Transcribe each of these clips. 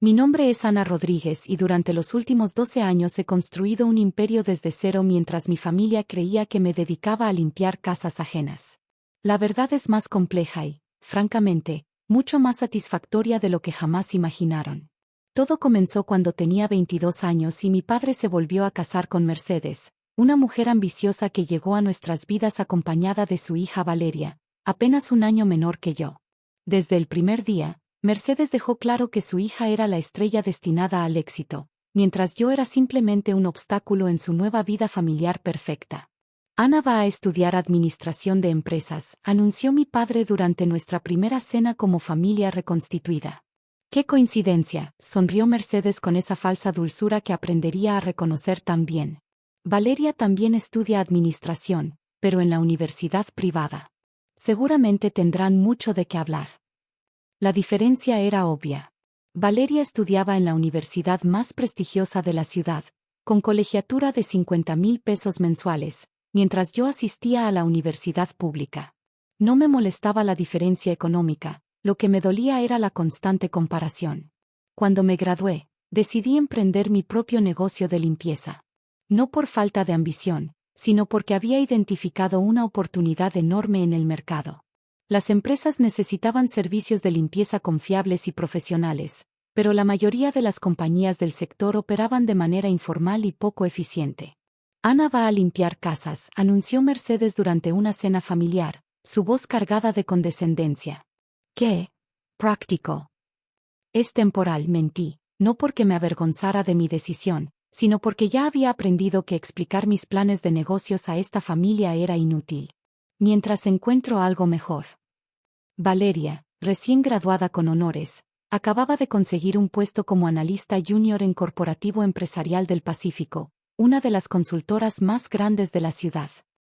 Mi nombre es Ana Rodríguez y durante los últimos 12 años he construido un imperio desde cero mientras mi familia creía que me dedicaba a limpiar casas ajenas. La verdad es más compleja y, francamente, mucho más satisfactoria de lo que jamás imaginaron. Todo comenzó cuando tenía 22 años y mi padre se volvió a casar con Mercedes, una mujer ambiciosa que llegó a nuestras vidas acompañada de su hija Valeria, apenas un año menor que yo. Desde el primer día, Mercedes dejó claro que su hija era la estrella destinada al éxito, mientras yo era simplemente un obstáculo en su nueva vida familiar perfecta. Ana va a estudiar administración de empresas, anunció mi padre durante nuestra primera cena como familia reconstituida. ¡Qué coincidencia!, sonrió Mercedes con esa falsa dulzura que aprendería a reconocer tan bien. Valeria también estudia administración, pero en la universidad privada. Seguramente tendrán mucho de qué hablar. La diferencia era obvia. Valeria estudiaba en la universidad más prestigiosa de la ciudad, con colegiatura de 50,000 pesos mensuales, mientras yo asistía a la universidad pública. No me molestaba la diferencia económica, lo que me dolía era la constante comparación. Cuando me gradué, decidí emprender mi propio negocio de limpieza. No por falta de ambición, sino porque había identificado una oportunidad enorme en el mercado. Las empresas necesitaban servicios de limpieza confiables y profesionales, pero la mayoría de las compañías del sector operaban de manera informal y poco eficiente. Ana va a limpiar casas, anunció Mercedes durante una cena familiar, su voz cargada de condescendencia. ¿Qué? Práctico. Es temporal, mentí, no porque me avergonzara de mi decisión, sino porque ya había aprendido que explicar mis planes de negocios a esta familia era inútil. Mientras encuentro algo mejor. Valeria, recién graduada con honores, acababa de conseguir un puesto como analista junior en Corporativo Empresarial del Pacífico, una de las consultoras más grandes de la ciudad.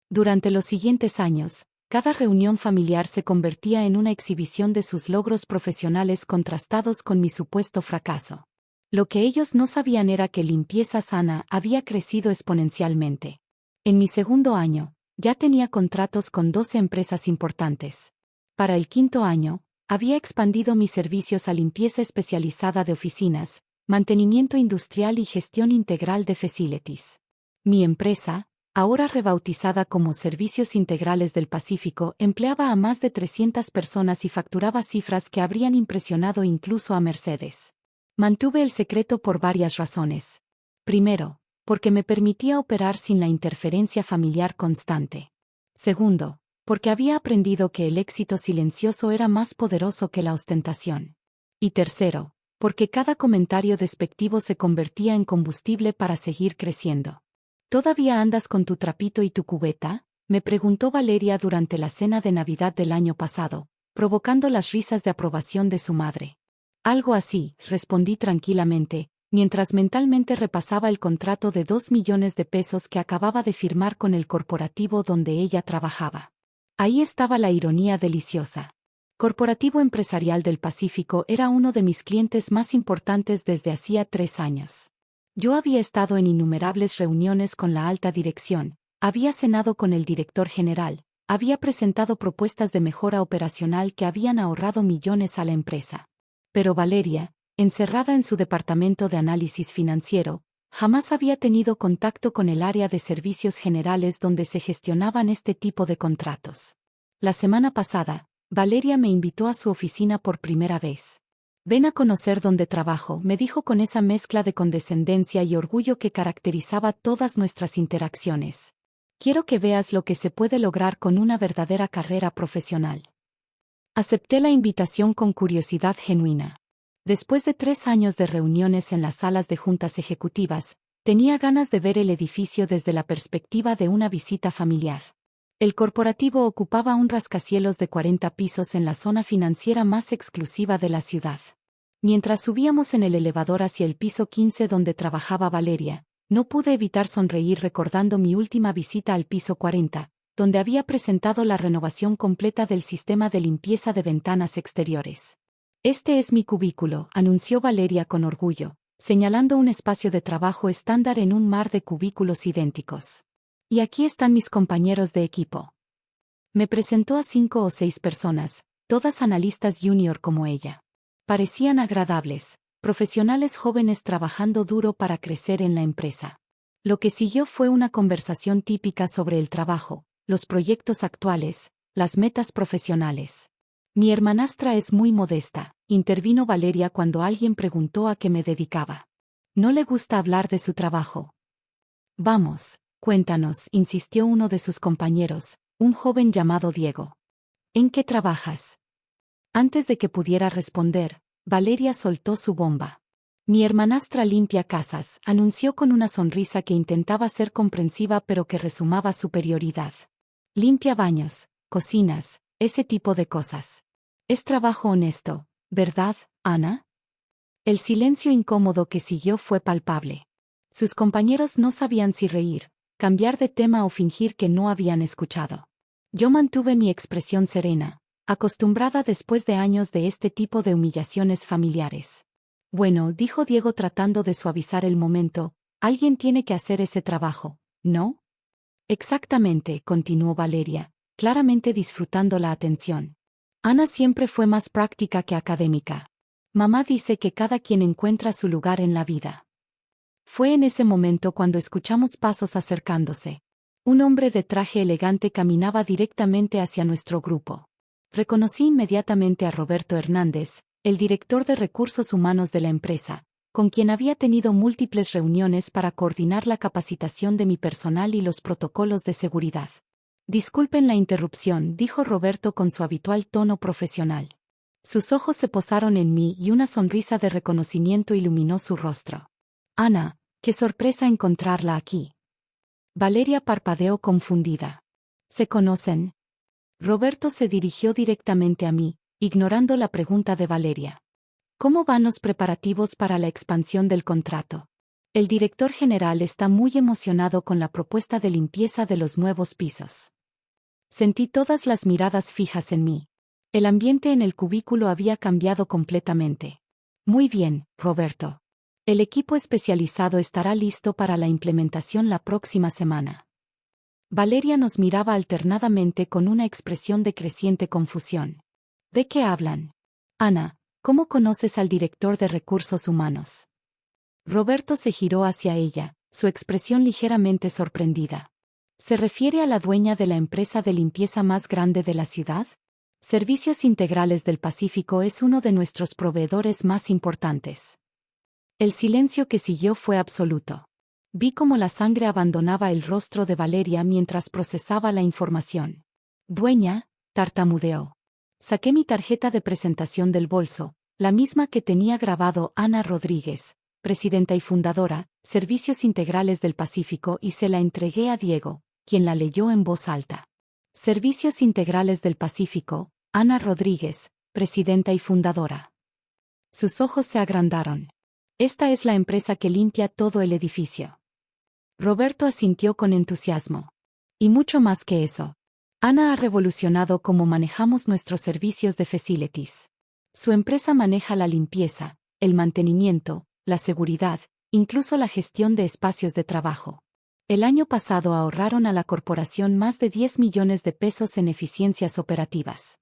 Durante los siguientes años, cada reunión familiar se convertía en una exhibición de sus logros profesionales contrastados con mi supuesto fracaso. Lo que ellos no sabían era que Limpieza Sana había crecido exponencialmente. En mi segundo año, ya tenía contratos con 12 empresas importantes. Para el quinto año, había expandido mis servicios a limpieza especializada de oficinas, mantenimiento industrial y gestión integral de facilities. Mi empresa, ahora rebautizada como Servicios Integrales del Pacífico, empleaba a más de 300 personas y facturaba cifras que habrían impresionado incluso a Mercedes. Mantuve el secreto por varias razones. Primero, porque me permitía operar sin la interferencia familiar constante. Segundo, porque había aprendido que el éxito silencioso era más poderoso que la ostentación. Y tercero, porque cada comentario despectivo se convertía en combustible para seguir creciendo. ¿Todavía andas con tu trapito y tu cubeta?, me preguntó Valeria durante la cena de Navidad del año pasado, provocando las risas de aprobación de su madre. Algo así, respondí tranquilamente, mientras mentalmente repasaba el contrato de 2 millones de pesos que acababa de firmar con el corporativo donde ella trabajaba. Ahí estaba la ironía deliciosa. Corporativo Empresarial del Pacífico era uno de mis clientes más importantes desde hacía 3 años. Yo había estado en innumerables reuniones con la alta dirección, había cenado con el director general, había presentado propuestas de mejora operacional que habían ahorrado millones a la empresa. Pero Valeria, encerrada en su departamento de análisis financiero, jamás había tenido contacto con el área de servicios generales donde se gestionaban este tipo de contratos. La semana pasada, Valeria me invitó a su oficina por primera vez. Ven a conocer dónde trabajo, me dijo con esa mezcla de condescendencia y orgullo que caracterizaba todas nuestras interacciones. Quiero que veas lo que se puede lograr con una verdadera carrera profesional. Acepté la invitación con curiosidad genuina. Después de 3 años de reuniones en las salas de juntas ejecutivas, tenía ganas de ver el edificio desde la perspectiva de una visita familiar. El corporativo ocupaba un rascacielos de 40 pisos en la zona financiera más exclusiva de la ciudad. Mientras subíamos en el elevador hacia el piso 15 donde trabajaba Valeria, no pude evitar sonreír recordando mi última visita al piso 40, donde había presentado la renovación completa del sistema de limpieza de ventanas exteriores. Este es mi cubículo, anunció Valeria con orgullo, señalando un espacio de trabajo estándar en un mar de cubículos idénticos. Y aquí están mis compañeros de equipo. Me presentó a 5 o 6 personas, todas analistas junior como ella. Parecían agradables, profesionales jóvenes trabajando duro para crecer en la empresa. Lo que siguió fue una conversación típica sobre el trabajo, los proyectos actuales, las metas profesionales. Mi hermanastra es muy modesta, intervino Valeria cuando alguien preguntó a qué me dedicaba. No le gusta hablar de su trabajo. Vamos, cuéntanos, insistió uno de sus compañeros, un joven llamado Diego. ¿En qué trabajas? Antes de que pudiera responder, Valeria soltó su bomba. Mi hermanastra limpia casas, anunció con una sonrisa que intentaba ser comprensiva pero que resumaba superioridad. Limpia baños, cocinas, ese tipo de cosas. Es trabajo honesto, ¿verdad, Ana? El silencio incómodo que siguió fue palpable. Sus compañeros no sabían si reír, cambiar de tema o fingir que no habían escuchado. Yo mantuve mi expresión serena, acostumbrada después de años de este tipo de humillaciones familiares. Bueno, dijo Diego tratando de suavizar el momento, alguien tiene que hacer ese trabajo, ¿no? Exactamente, continuó Valeria, claramente disfrutando la atención. Ana siempre fue más práctica que académica. Mamá dice que cada quien encuentra su lugar en la vida. Fue en ese momento cuando escuchamos pasos acercándose. Un hombre de traje elegante caminaba directamente hacia nuestro grupo. Reconocí inmediatamente a Roberto Hernández, el director de recursos humanos de la empresa, con quien había tenido múltiples reuniones para coordinar la capacitación de mi personal y los protocolos de seguridad. Disculpen la interrupción, dijo Roberto con su habitual tono profesional. Sus ojos se posaron en mí y una sonrisa de reconocimiento iluminó su rostro. Ana, qué sorpresa encontrarla aquí. Valeria parpadeó confundida. ¿Se conocen? Roberto se dirigió directamente a mí, ignorando la pregunta de Valeria. ¿Cómo van los preparativos para la expansión del contrato? El director general está muy emocionado con la propuesta de limpieza de los nuevos pisos. Sentí todas las miradas fijas en mí. El ambiente en el cubículo había cambiado completamente. Muy bien, Roberto. El equipo especializado estará listo para la implementación la próxima semana. Valeria nos miraba alternadamente con una expresión de creciente confusión. ¿De qué hablan? Ana, ¿cómo conoces al director de recursos humanos? Roberto se giró hacia ella, su expresión ligeramente sorprendida. ¿Se refiere a la dueña de la empresa de limpieza más grande de la ciudad? Servicios Integrales del Pacífico es uno de nuestros proveedores más importantes. El silencio que siguió fue absoluto. Vi cómo la sangre abandonaba el rostro de Valeria mientras procesaba la información. Dueña, tartamudeó. Saqué mi tarjeta de presentación del bolso, la misma que tenía grabado Ana Rodríguez, presidenta y fundadora, Servicios Integrales del Pacífico, y se la entregué a Diego, quien la leyó en voz alta. Servicios Integrales del Pacífico, Ana Rodríguez, presidenta y fundadora. Sus ojos se agrandaron. Esta es la empresa que limpia todo el edificio. Roberto asintió con entusiasmo. Y mucho más que eso. Ana ha revolucionado cómo manejamos nuestros servicios de facilities. Su empresa maneja la limpieza, el mantenimiento, la seguridad, incluso la gestión de espacios de trabajo. El año pasado ahorraron a la corporación más de 10 millones de pesos en eficiencias operativas.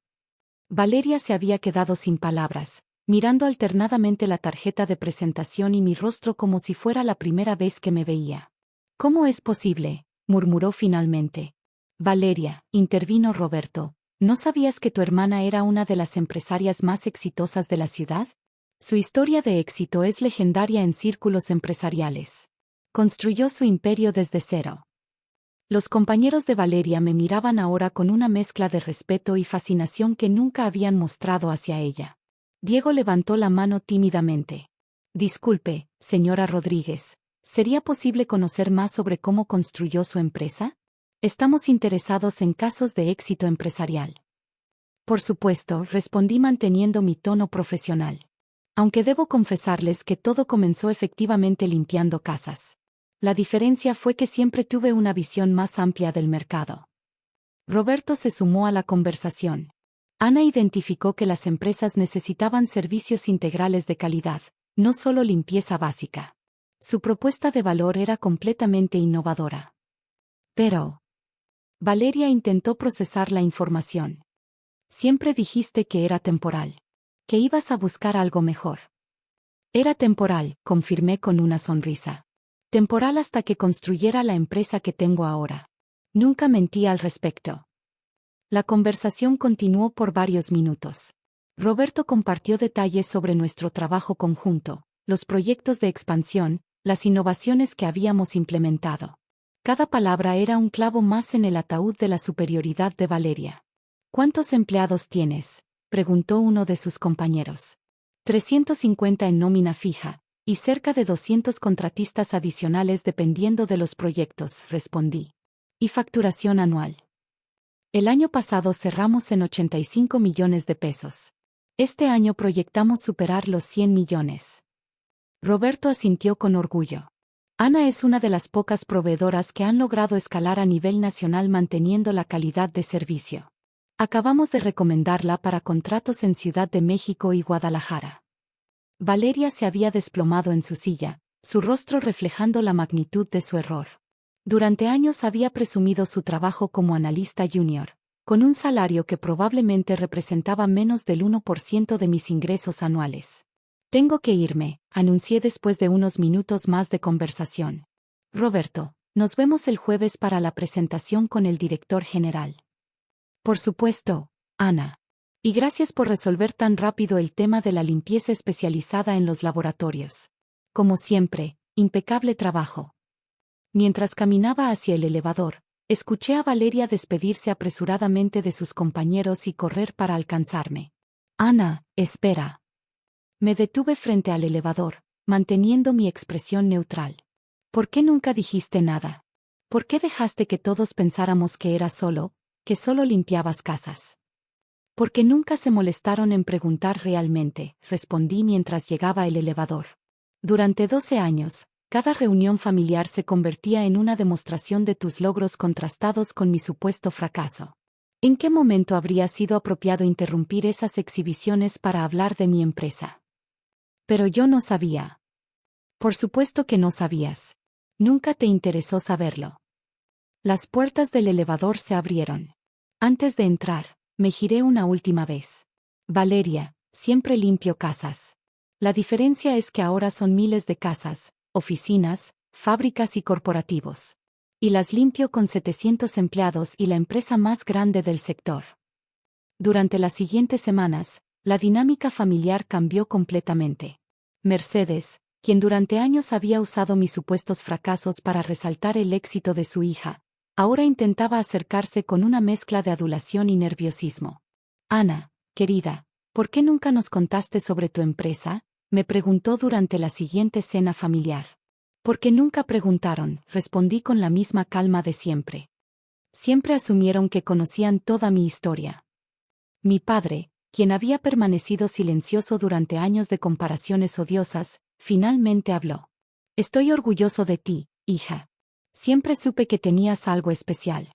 Valeria se había quedado sin palabras, mirando alternadamente la tarjeta de presentación y mi rostro como si fuera la primera vez que me veía. ¿Cómo es posible?, murmuró finalmente. Valeria, intervino Roberto, ¿no sabías que tu hermana era una de las empresarias más exitosas de la ciudad? Su historia de éxito es legendaria en círculos empresariales. Construyó su imperio desde cero. Los compañeros de Valeria me miraban ahora con una mezcla de respeto y fascinación que nunca habían mostrado hacia ella. Diego levantó la mano tímidamente. Disculpe, señora Rodríguez, ¿sería posible conocer más sobre cómo construyó su empresa? Estamos interesados en casos de éxito empresarial. Por supuesto, respondí manteniendo mi tono profesional. Aunque debo confesarles que todo comenzó efectivamente limpiando casas. La diferencia fue que siempre tuve una visión más amplia del mercado. Roberto se sumó a la conversación. Ana identificó que las empresas necesitaban servicios integrales de calidad, no solo limpieza básica. Su propuesta de valor era completamente innovadora. Pero Valeria intentó procesar la información. Siempre dijiste que era temporal. Que ibas a buscar algo mejor. Era temporal, confirmé con una sonrisa. Temporal hasta que construyera la empresa que tengo ahora. Nunca mentí al respecto. La conversación continuó por varios minutos. Roberto compartió detalles sobre nuestro trabajo conjunto, los proyectos de expansión, las innovaciones que habíamos implementado. Cada palabra era un clavo más en el ataúd de la superioridad de Valeria. ¿Cuántos empleados tienes?, preguntó uno de sus compañeros. 350 en nómina fija, y cerca de 200 contratistas adicionales dependiendo de los proyectos, respondí. ¿Y facturación anual? El año pasado cerramos en 85 millones de pesos. Este año proyectamos superar los 100 millones. Roberto asintió con orgullo. Ana es una de las pocas proveedoras que han logrado escalar a nivel nacional manteniendo la calidad de servicio. Acabamos de recomendarla para contratos en Ciudad de México y Guadalajara. Valeria se había desplomado en su silla, su rostro reflejando la magnitud de su error. Durante años había presumido su trabajo como analista junior, con un salario que probablemente representaba menos del 1% de mis ingresos anuales. Tengo que irme, anuncié después de unos minutos más de conversación. Roberto, nos vemos el jueves para la presentación con el director general. Por supuesto, Ana. Y gracias por resolver tan rápido el tema de la limpieza especializada en los laboratorios. Como siempre, impecable trabajo. Mientras caminaba hacia el elevador, escuché a Valeria despedirse apresuradamente de sus compañeros y correr para alcanzarme. Ana, espera. Me detuve frente al elevador, manteniendo mi expresión neutral. ¿Por qué nunca dijiste nada? ¿Por qué dejaste que todos pensáramos que que solo limpiabas casas? Porque nunca se molestaron en preguntar realmente, respondí mientras llegaba el elevador. Durante 12 años, cada reunión familiar se convertía en una demostración de tus logros contrastados con mi supuesto fracaso. ¿En qué momento habría sido apropiado interrumpir esas exhibiciones para hablar de mi empresa? Pero yo no sabía. Por supuesto que no sabías. Nunca te interesó saberlo. Las puertas del elevador se abrieron. Antes de entrar, me giré una última vez. Valeria, siempre limpio casas. La diferencia es que ahora son miles de casas, oficinas, fábricas y corporativos. Y las limpio con 700 empleados y la empresa más grande del sector. Durante las siguientes semanas, la dinámica familiar cambió completamente. Mercedes, quien durante años había usado mis supuestos fracasos para resaltar el éxito de su hija, ahora intentaba acercarse con una mezcla de adulación y nerviosismo. Ana, querida, ¿por qué nunca nos contaste sobre tu empresa?, me preguntó durante la siguiente cena familiar. Porque nunca preguntaron, respondí con la misma calma de siempre. Siempre asumieron que conocían toda mi historia. Mi padre, quien había permanecido silencioso durante años de comparaciones odiosas, finalmente habló. Estoy orgulloso de ti, hija. Siempre supe que tenías algo especial.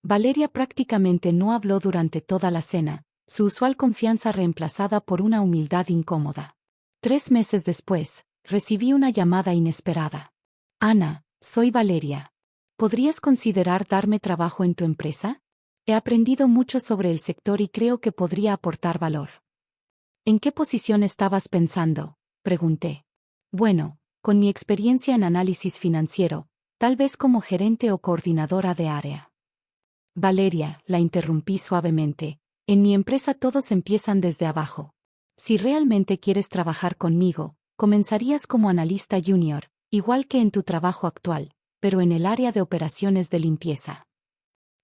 Valeria prácticamente no habló durante toda la cena, su usual confianza reemplazada por una humildad incómoda. 3 meses después, recibí una llamada inesperada. Ana, soy Valeria. ¿Podrías considerar darme trabajo en tu empresa? He aprendido mucho sobre el sector y creo que podría aportar valor. ¿En qué posición estabas pensando?, pregunté. Bueno, con mi experiencia en análisis financiero, tal vez como gerente o coordinadora de área. Valeria, la interrumpí suavemente, en mi empresa todos empiezan desde abajo. Si realmente quieres trabajar conmigo, comenzarías como analista junior, igual que en tu trabajo actual, pero en el área de operaciones de limpieza.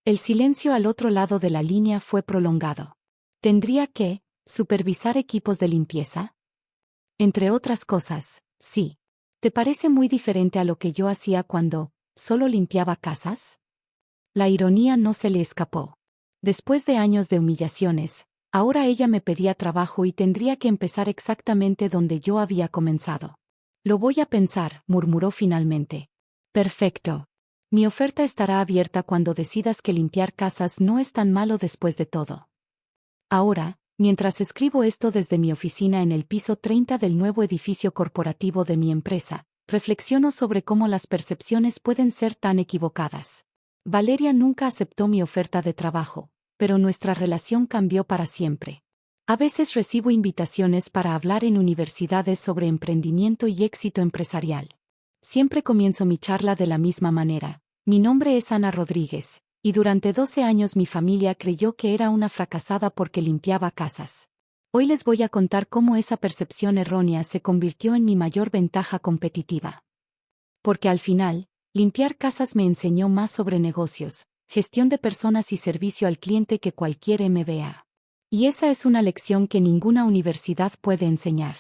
El silencio al otro lado de la línea fue prolongado. ¿Tendría que supervisar equipos de limpieza? Entre otras cosas, sí. ¿Te parece muy diferente a lo que yo hacía cuando solo limpiaba casas? La ironía no se le escapó. Después de años de humillaciones, ahora ella me pedía trabajo y tendría que empezar exactamente donde yo había comenzado. Lo voy a pensar, murmuró finalmente. Perfecto. Mi oferta estará abierta cuando decidas que limpiar casas no es tan malo después de todo. Ahora, mientras escribo esto desde mi oficina en el piso 30 del nuevo edificio corporativo de mi empresa, reflexiono sobre cómo las percepciones pueden ser tan equivocadas. Valeria nunca aceptó mi oferta de trabajo, pero nuestra relación cambió para siempre. A veces recibo invitaciones para hablar en universidades sobre emprendimiento y éxito empresarial. Siempre comienzo mi charla de la misma manera. Mi nombre es Ana Rodríguez, y durante 12 años mi familia creyó que era una fracasada porque limpiaba casas. Hoy les voy a contar cómo esa percepción errónea se convirtió en mi mayor ventaja competitiva. Porque al final, limpiar casas me enseñó más sobre negocios, gestión de personas y servicio al cliente que cualquier MBA. Y esa es una lección que ninguna universidad puede enseñar.